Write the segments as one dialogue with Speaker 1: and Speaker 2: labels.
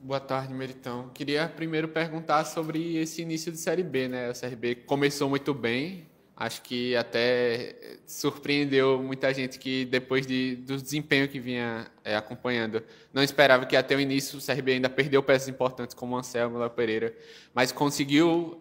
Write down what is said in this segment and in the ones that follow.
Speaker 1: Boa tarde, Meritão. Queria primeiro perguntar sobre esse início de Série B, né? A Série B começou muito bem, acho que até surpreendeu muita gente que depois do desempenho que vinha acompanhando, não esperava que até o início o Série B ainda perdeu peças importantes como o Anselmo e o Léo Pereira, mas conseguiu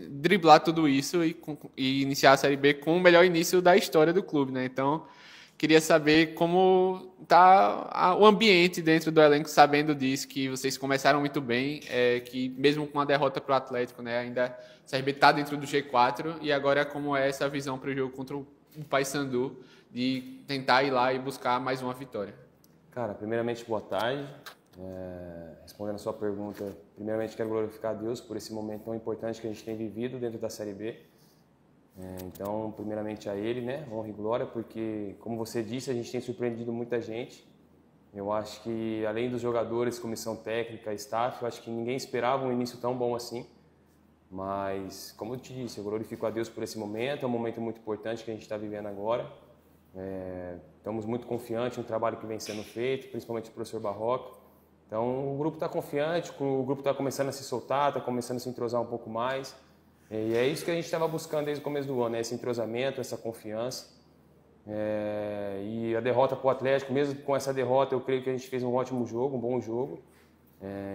Speaker 1: driblar tudo isso e iniciar a Série B com o melhor início da história do clube, né? Então, queria saber como está o ambiente dentro do elenco, sabendo disso, que vocês começaram muito bem, que mesmo com a derrota para o Atlético, né, ainda o CRB está dentro do G4, e agora como é essa visão para o jogo contra o Paysandu, de tentar ir lá e buscar mais uma vitória.
Speaker 2: Cara, primeiramente, boa tarde. Respondendo a sua pergunta, primeiramente quero glorificar a Deus por esse momento tão importante que a gente tem vivido dentro da Série B. Então, primeiramente a Ele, né, honra e glória, porque, como você disse, a gente tem surpreendido muita gente. Eu acho que, além dos jogadores, comissão técnica, staff, eu acho que ninguém esperava um início tão bom assim. Mas, como eu te disse, eu glorifico a Deus por esse momento, é um momento muito importante que a gente está vivendo agora. Estamos muito confiantes no trabalho que vem sendo feito, principalmente o professor Barroca. Então, o grupo está confiante, o grupo está começando a se soltar, está começando a se entrosar um pouco mais. E é isso que a gente estava buscando desde o começo do ano, né? Esse entrosamento, essa confiança. E a derrota para o Atlético, mesmo com essa derrota, eu creio que a gente fez um ótimo jogo, um bom jogo.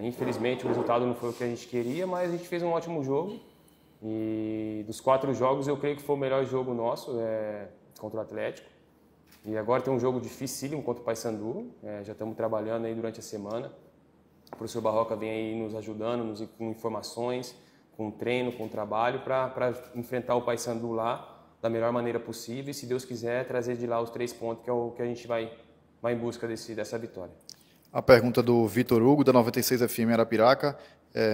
Speaker 2: Infelizmente, o resultado não foi o que a gente queria, mas a gente fez um ótimo jogo. E dos 4 jogos, eu creio que foi o melhor jogo nosso contra o Atlético. E agora tem um jogo dificílimo contra o Paysandu. Já estamos trabalhando aí durante a semana. O professor Barroca vem aí nos ajudando, com informações, com treino, com trabalho, para enfrentar o Paysandu lá da melhor maneira possível e, se Deus quiser, trazer de lá os 3 pontos, que é o que a gente vai em busca dessa vitória.
Speaker 3: A pergunta do Vitor Hugo, da 96 FM Arapiraca.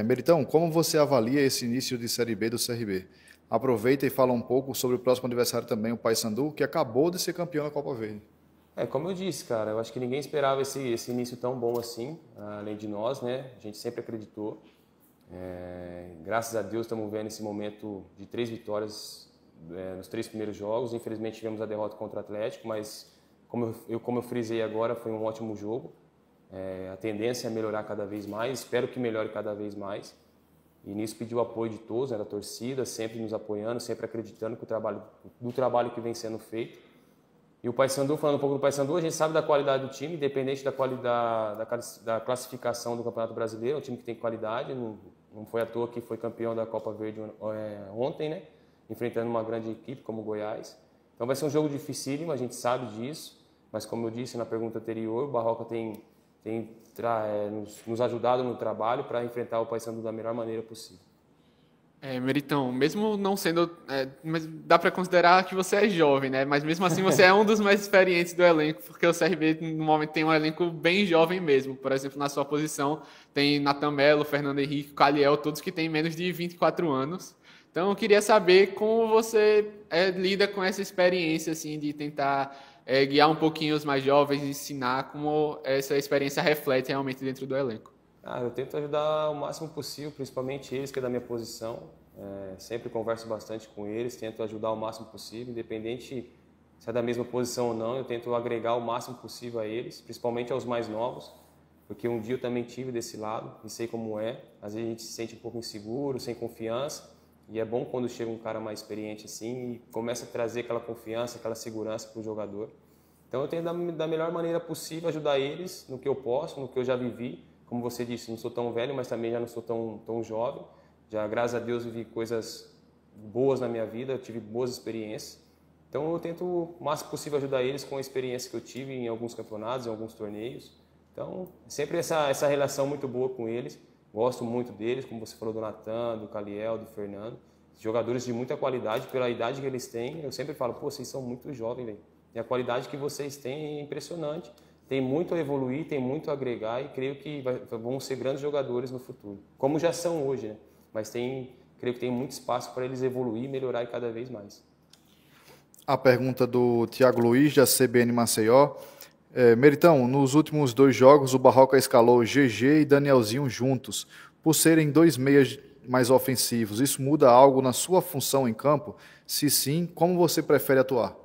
Speaker 3: Meritão, como você avalia esse início de Série B do CRB? Aproveita e fala um pouco sobre o próximo adversário também, o Paysandu, que acabou de ser campeão da Copa Verde.
Speaker 2: Como eu disse, cara, eu acho que ninguém esperava esse início tão bom assim, além de nós, né? A gente sempre acreditou. Graças a Deus estamos vendo esse momento de 3 vitórias nos 3 primeiros jogos. Infelizmente tivemos a derrota contra o Atlético, mas como eu frisei agora, foi um ótimo jogo. A tendência é melhorar cada vez mais, espero que melhore cada vez mais. E nisso pediu o apoio de todos, né, da torcida, sempre nos apoiando, sempre acreditando do trabalho que vem sendo feito. E o Paysandu, falando um pouco do Paysandu, a gente sabe da qualidade do time, independente da classificação do Campeonato Brasileiro, é um time que tem qualidade, não foi à toa que foi campeão da Copa Verde ontem, né, enfrentando uma grande equipe como o Goiás. Então vai ser um jogo dificílimo, a gente sabe disso, mas como eu disse na pergunta anterior, o Barroca tem nos ajudado no trabalho para enfrentar o Paysandu da melhor maneira possível.
Speaker 1: Meritão, mesmo não sendo, mas dá para considerar que você é jovem, né? Mas mesmo assim você é um dos mais experientes do elenco, porque o CRB no momento tem um elenco bem jovem mesmo. Por exemplo, na sua posição tem Natan Melo, Fernando Henrique, Caliel, todos que têm menos de 24 anos. Então eu queria saber como você lida com essa experiência assim de tentar guiar um pouquinho os mais jovens, ensinar como essa experiência reflete realmente dentro do elenco.
Speaker 2: Eu tento ajudar o máximo possível, principalmente eles que é da minha posição. Sempre converso bastante com eles, tento ajudar o máximo possível, independente se é da mesma posição ou não, eu tento agregar o máximo possível a eles, principalmente aos mais novos, porque um dia eu também tive desse lado e sei como é. Às vezes a gente se sente um pouco inseguro, sem confiança, e é bom quando chega um cara mais experiente assim e começa a trazer aquela confiança, aquela segurança para o jogador. Então eu tento da melhor maneira possível ajudar eles no que eu posso, no que eu já vivi. Como você disse, não sou tão velho, mas também já não sou tão jovem. Já, graças a Deus, vivi coisas boas na minha vida, eu tive boas experiências. Então, eu tento o máximo possível ajudar eles com a experiência que eu tive em alguns campeonatos, em alguns torneios. Então, sempre essa relação muito boa com eles. Gosto muito deles, como você falou do Natan, do Caliel, do Fernando. Jogadores de muita qualidade, pela idade que eles têm. Eu sempre falo, vocês são muito jovens, velho. E a qualidade que vocês têm é impressionante. Tem muito a evoluir, tem muito a agregar e creio que vão ser grandes jogadores no futuro. Como já são hoje, né? Mas creio que tem muito espaço para eles evoluir e melhorar cada vez mais.
Speaker 3: A pergunta do Thiago Luiz, da CBN Maceió. Meritão, nos últimos 2 jogos, o Barroca escalou GG e Danielzinho juntos, por serem 2 meias mais ofensivos. Isso muda algo na sua função em campo? Se sim, como você prefere atuar?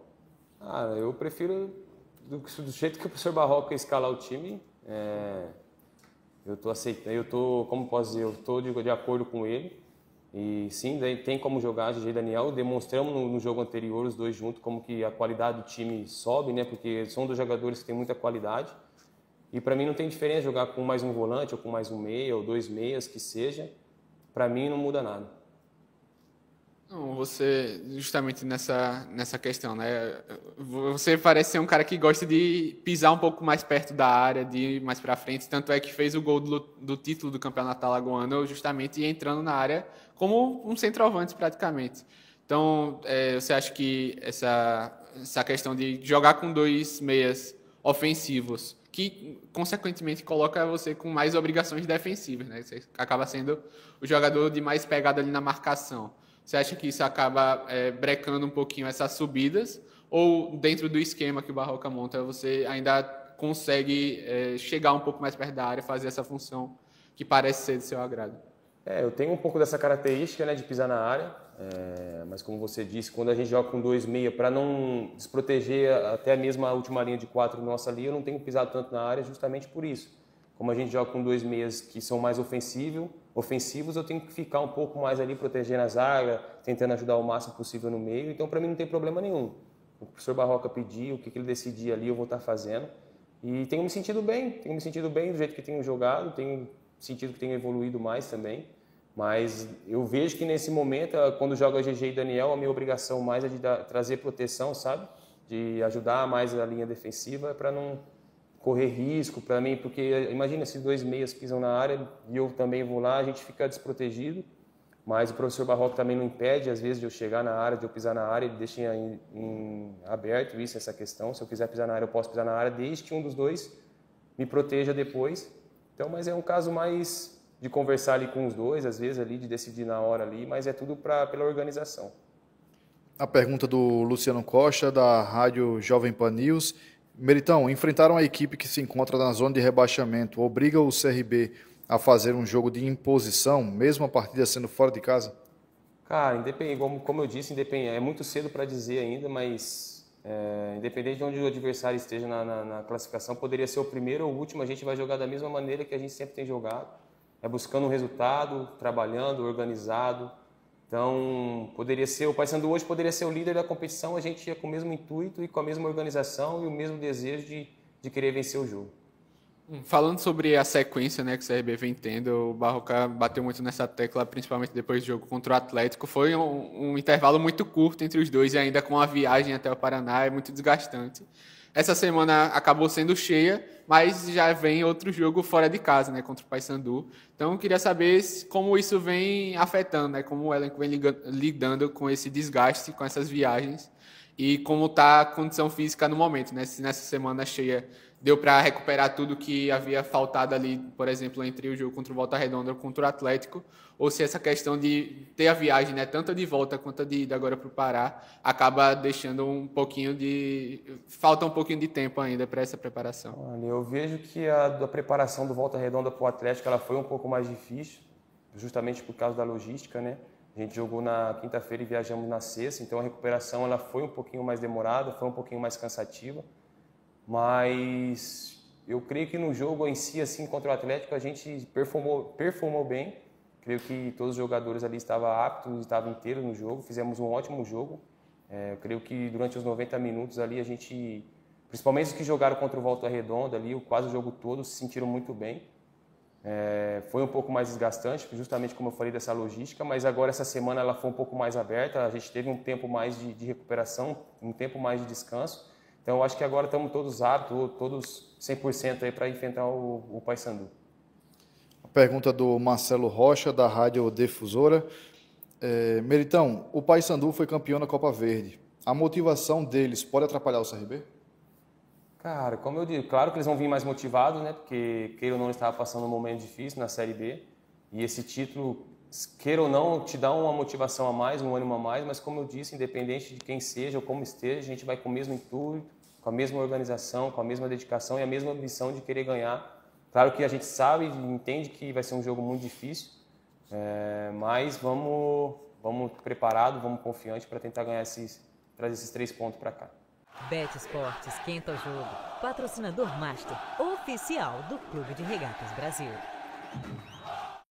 Speaker 2: Eu prefiro do jeito que o professor Barroca escalar o time. Eu estou aceitando, como posso dizer, eu estou de acordo com ele. E sim, tem como jogar GG e Daniel. Demonstramos no jogo anterior, os dois juntos, como que a qualidade do time sobe, né? Porque são dois jogadores que têm muita qualidade. E para mim não tem diferença jogar com mais um volante, ou com mais um meia, ou dois meias, que seja. Para mim não muda nada.
Speaker 1: Não, você, justamente nessa questão, né? Você parece ser um cara que gosta de pisar um pouco mais perto da área, de ir mais para frente. Tanto é que fez o gol do título do Campeonato Alagoano, justamente entrando na área como um centroavante, praticamente. Então, você acha que essa questão de jogar com dois meias ofensivos, que consequentemente coloca você com mais obrigações defensivas, né? Você acaba sendo o jogador de mais pegada ali na marcação. Você acha que isso acaba brecando um pouquinho essas subidas? Ou dentro do esquema que o Barroca monta, você ainda consegue chegar um pouco mais perto da área e fazer essa função que parece ser do seu agrado?
Speaker 2: Eu tenho um pouco dessa característica, né, de pisar na área, mas como você disse, quando a gente joga com 2-6, para não desproteger até mesmo a última linha de 4 nossa ali, eu não tenho pisado tanto na área justamente por isso. Como a gente joga com 2 meias que são mais ofensivos, eu tenho que ficar um pouco mais ali protegendo a zaga, tentando ajudar o máximo possível no meio, então para mim não tem problema nenhum. O professor Barroca pedir, o que ele decidir ali, eu vou estar fazendo. E tenho me sentido bem do jeito que tenho jogado, tenho sentido que tenho evoluído mais também. Mas eu vejo que nesse momento, quando joga GG e Daniel, a minha obrigação mais é de trazer proteção, sabe? De ajudar mais a linha defensiva para não correr risco para mim, porque imagina se 2 meias pisam na área e eu também vou lá, a gente fica desprotegido. Mas o professor Barroca também não impede, às vezes, de eu chegar na área, de eu pisar na área, ele deixa em aberto essa questão. Se eu quiser pisar na área, eu posso pisar na área, desde que um dos dois me proteja depois. Então, mas é um caso mais de conversar ali com os dois, às vezes, ali, de decidir na hora ali, mas é tudo pela organização.
Speaker 3: A pergunta do Luciano Costa, da Rádio Jovem Pan News. Meritão, enfrentaram a equipe que se encontra na zona de rebaixamento, obriga o CRB a fazer um jogo de imposição, mesmo a partida sendo fora de casa?
Speaker 2: Cara, como eu disse, é muito cedo para dizer ainda, mas independente de onde o adversário esteja na classificação, poderia ser o primeiro ou o último, a gente vai jogar da mesma maneira que a gente sempre tem jogado, buscando um resultado, trabalhando, organizado. Então, o Paysandu hoje poderia ser o líder da competição, a gente ia com o mesmo intuito e com a mesma organização e o mesmo desejo de querer vencer o jogo.
Speaker 1: Falando sobre a sequência, né, que o CRB vem tendo, o Barroca bateu muito nessa tecla, principalmente depois do jogo contra o Atlético. Foi um intervalo muito curto entre os dois e ainda com a viagem até o Paraná, é muito desgastante. Essa semana acabou sendo cheia, mas já vem outro jogo fora de casa, né, contra o Paysandu. Então, eu queria saber como isso vem afetando, né, como o elenco vem lidando com esse desgaste, com essas viagens e como está a condição física no momento, né? Se nessa semana cheia deu para recuperar tudo que havia faltado ali, por exemplo, entre o jogo contra o Volta Redonda ou contra o Atlético, ou se essa questão de ter a viagem, né, tanto a de volta quanto a de ida agora para o Pará, acaba deixando falta um pouquinho de tempo ainda para essa preparação.
Speaker 2: Olha, eu vejo que a preparação do Volta Redonda para o Atlético ela foi um pouco mais difícil, justamente por causa da logística, né? A gente jogou na quinta-feira e viajamos na sexta, então a recuperação ela foi um pouquinho mais demorada, foi um pouquinho mais cansativa. Mas eu creio que no jogo em si, assim, contra o Atlético, a gente performou bem. Creio que todos os jogadores ali estavam aptos, estavam inteiros no jogo, fizemos um ótimo jogo. Eu creio que durante os 90 minutos ali a gente, principalmente os que jogaram contra o Volta Redonda ali, quase o jogo todo, se sentiram muito bem. Foi um pouco mais desgastante, justamente como eu falei dessa logística, mas agora essa semana ela foi um pouco mais aberta, a gente teve um tempo mais de recuperação, um tempo mais de descanso. Então, eu acho que agora estamos todos aptos, todos 100% aí para enfrentar o Paysandu.
Speaker 3: A pergunta do Marcelo Rocha, da Rádio Difusora. Meritão, o Paysandu foi campeão na Copa Verde. A motivação deles pode atrapalhar o CRB?
Speaker 2: Cara, como eu digo, claro que eles vão vir mais motivados, né? Porque, queira ou não, eles estavam passando um momento difícil na Série B. E esse título, queira ou não, te dá uma motivação a mais, um ânimo a mais. Mas, como eu disse, independente de quem seja ou como esteja, a gente vai com o mesmo intuito, com a mesma organização, com a mesma dedicação e a mesma ambição de querer ganhar. Claro que a gente sabe e entende que vai ser um jogo muito difícil, mas vamos preparados, vamos confiantes para tentar trazer esses 3 pontos para cá.
Speaker 4: Bet Esportes esquenta o jogo. Patrocinador Master, oficial do Clube de Regatas Brasil.